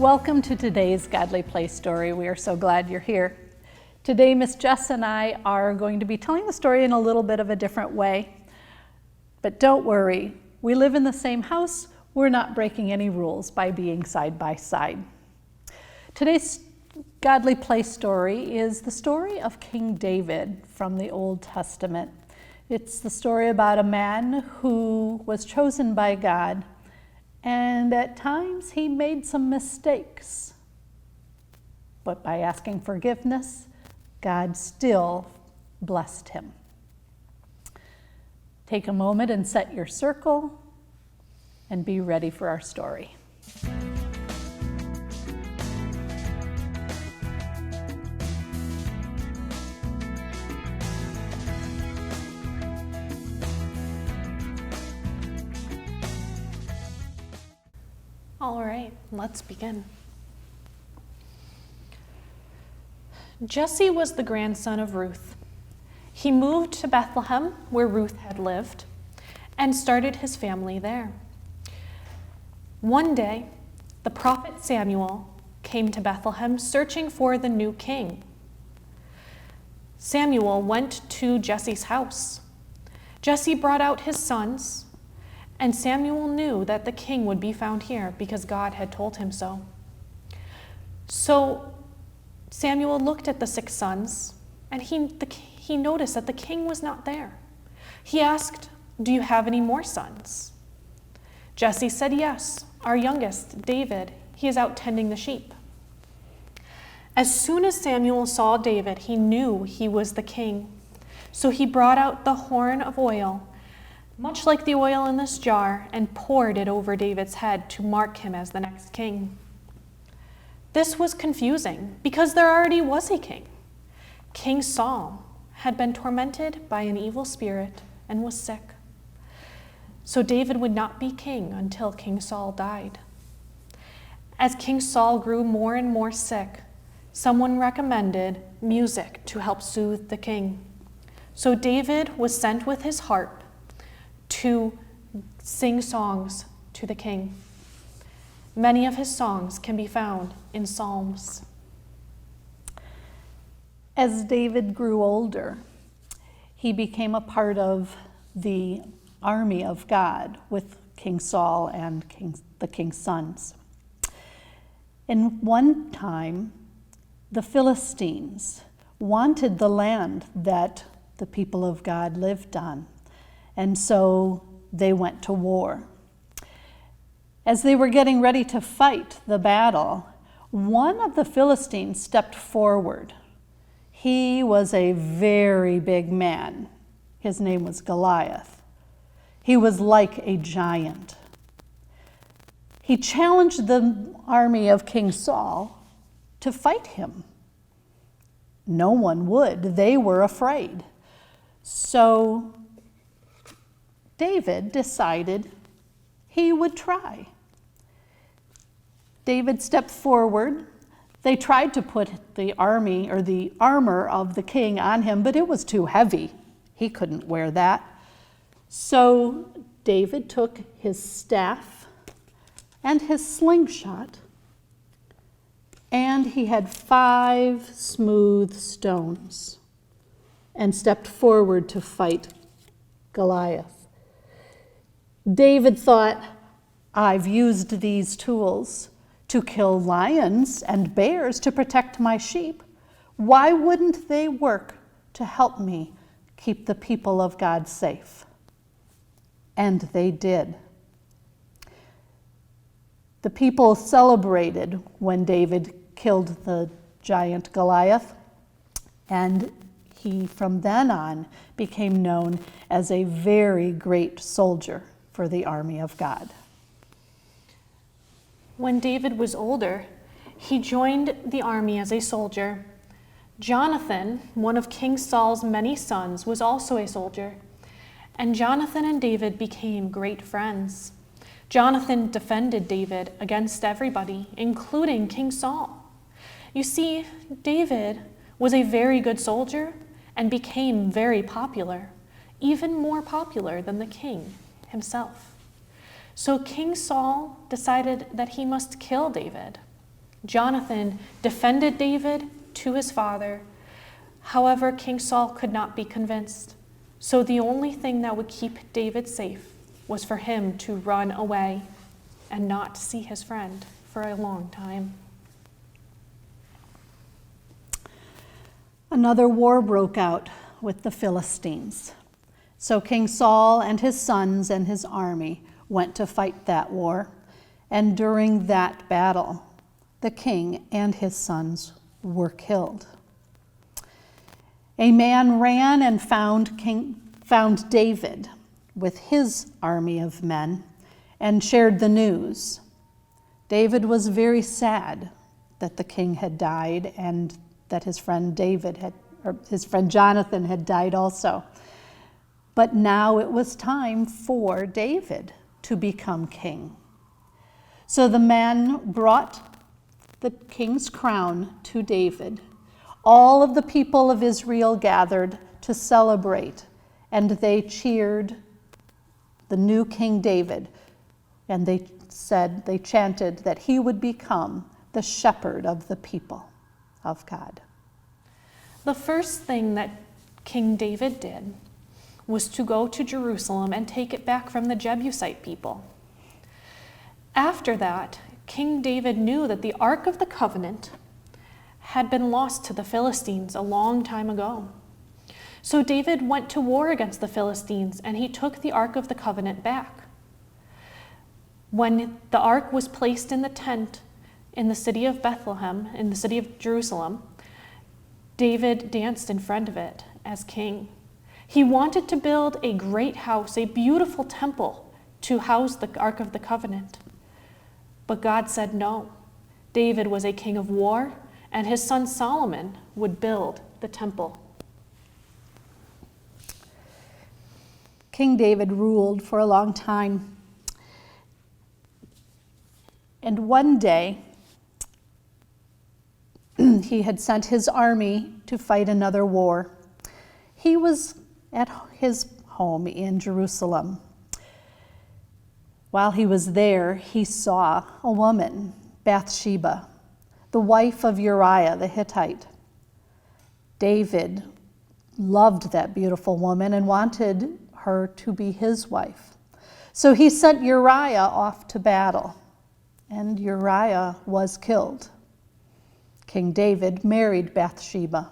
Welcome to today's Godly Play story. We are so glad you're here. Today, Miss Jess and I are going to be telling the story in a little bit of a different way. But don't worry, we live in the same house. We're not breaking any rules by being side by side. Today's Godly Play story is the story of King David from the Old Testament. It's the story about a man who was chosen by God, and at times he made some mistakes. But by asking forgiveness, God still blessed him. Take a moment and set your circle and be ready for our story. All right, let's begin. Jesse was the grandson of Ruth. He moved to Bethlehem, where Ruth had lived, and started his family there. One day, the prophet Samuel came to Bethlehem searching for the new king. Samuel went to Jesse's house. Jesse brought out his sons, and Samuel knew that the king would be found here because God had told him so. So Samuel looked at the 6 sons, and he noticed that the king was not there. He asked, "Do you have any more sons?" Jesse said, "Yes, our youngest, David. He is out tending the sheep." As soon as Samuel saw David, he knew he was the king. So he brought out the horn of oil, much like the oil in this jar, and poured it over David's head to mark him as the next king. This was confusing because there already was a king. King Saul had been tormented by an evil spirit and was sick. So David would not be king until King Saul died. As King Saul grew more and more sick, someone recommended music to help soothe the king. So David was sent with his harp to sing songs to the king. Many of his songs can be found in Psalms. As David grew older, he became a part of the army of God with King Saul and the king's sons. In one time, the Philistines wanted the land that the people of God lived on, and so they went to war. As they were getting ready to fight the battle, one of the Philistines stepped forward. He was a very big man. His name was Goliath. He was like a giant. He challenged the army of King Saul to fight him. No one would. They were afraid. So David decided he would try. David stepped forward. They tried to put the army or the armor of the king on him, but it was too heavy. He couldn't wear that. So David took his staff and his slingshot, and he had 5 smooth stones and stepped forward to fight Goliath. David thought, "I've used these tools to kill lions and bears to protect my sheep. Why wouldn't they work to help me keep the people of God safe?" And they did. The people celebrated when David killed the giant Goliath, and he from then on became known as a very great soldier for the army of God. When David was older, he joined the army as a soldier. Jonathan, one of King Saul's many sons, was also a soldier, and Jonathan and David became great friends. Jonathan defended David against everybody, including King Saul. You see, David was a very good soldier and became very popular, even more popular than the king himself. So King Saul decided that he must kill David. Jonathan defended David to his father. However, King Saul could not be convinced. So the only thing that would keep David safe was for him to run away and not see his friend for a long time. Another war broke out with the Philistines. So King Saul and his sons and his army went to fight that war. And during that battle, the king and his sons were killed. A man ran and found David with his army of men and shared the news. David was very sad that the king had died and that his friend Jonathan had died also. But now it was time for David to become king. So the man brought the king's crown to David. All of the people of Israel gathered to celebrate, and they cheered the new King David, and they chanted that he would become the shepherd of the people of God. The first thing that King David did was to go to Jerusalem and take it back from the Jebusite people. After that, King David knew that the Ark of the Covenant had been lost to the Philistines a long time ago. So David went to war against the Philistines, and he took the Ark of the Covenant back. When the Ark was placed in the tent in the city of Bethlehem, in the city of Jerusalem, David danced in front of it as king. He wanted to build a great house, a beautiful temple to house the Ark of the Covenant. But God said no. David was a king of war, and his son Solomon would build the temple. King David ruled for a long time. And one day, he had sent his army to fight another war. He was at his home in Jerusalem. While he was there, he saw a woman, Bathsheba, the wife of Uriah the Hittite. David loved that beautiful woman and wanted her to be his wife. So he sent Uriah off to battle, and Uriah was killed. King David married Bathsheba.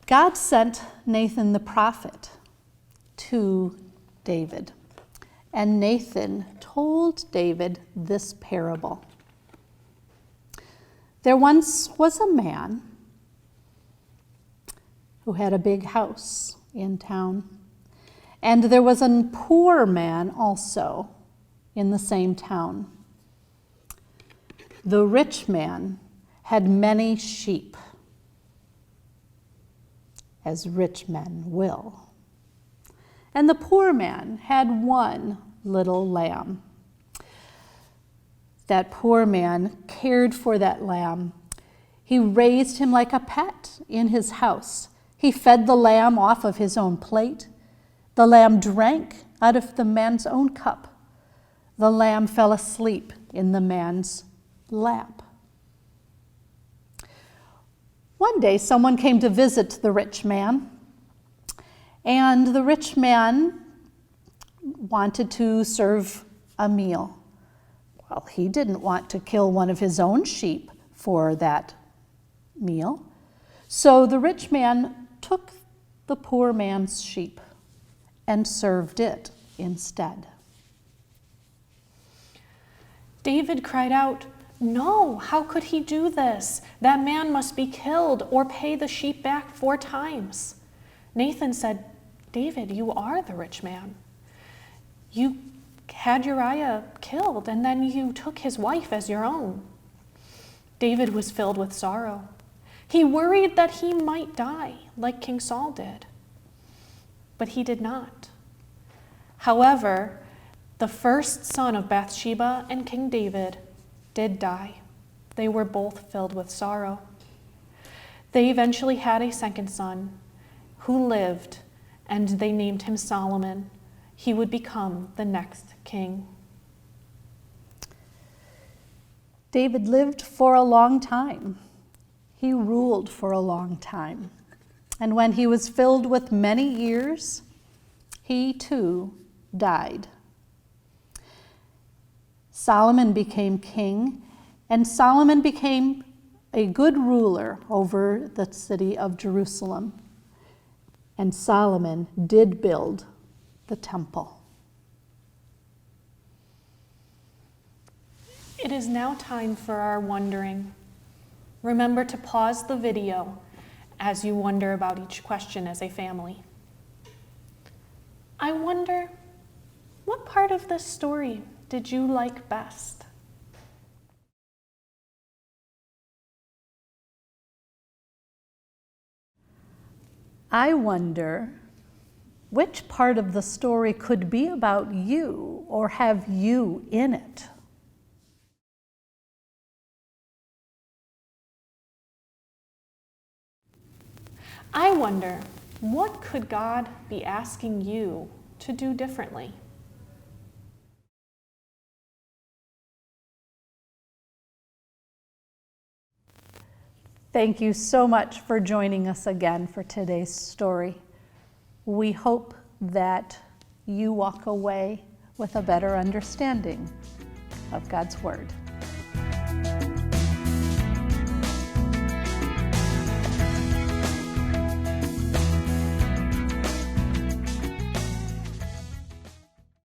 God sent Nathan the prophet to David, and Nathan told David this parable. There once was a man who had a big house in town, and there was a poor man also in the same town. The rich man had many sheep, as rich men will. And the poor man had one little lamb. That poor man cared for that lamb. He raised him like a pet in his house. He fed the lamb off of his own plate. The lamb drank out of the man's own cup. The lamb fell asleep in the man's lap. One day, someone came to visit the rich man, and the rich man wanted to serve a meal. Well, he didn't want to kill one of his own sheep for that meal. So the rich man took the poor man's sheep and served it instead. David cried out, "No, how could he do this? That man must be killed or pay the sheep back 4 times." Nathan said, "David, you are the rich man. You had Uriah killed, and then you took his wife as your own." David was filled with sorrow. He worried that he might die, like King Saul did. But he did not. However, the first son of Bathsheba and King David did die. They were both filled with sorrow. They eventually had a second son who lived, and they named him Solomon. he would become the next king. David lived for a long time. He ruled for a long time. And when he was filled with many years, he too died. Solomon became king, and Solomon became a good ruler over the city of Jerusalem. And Solomon did build the temple. It is now time for our wondering. Remember to pause the video as you wonder about each question as a family. I wonder, what part of this story did you like best? I wonder which part of the story could be about you or have you in it. I wonder, what could God be asking you to do differently? Thank you so much for joining us again for today's story. We hope that you walk away with a better understanding of God's Word.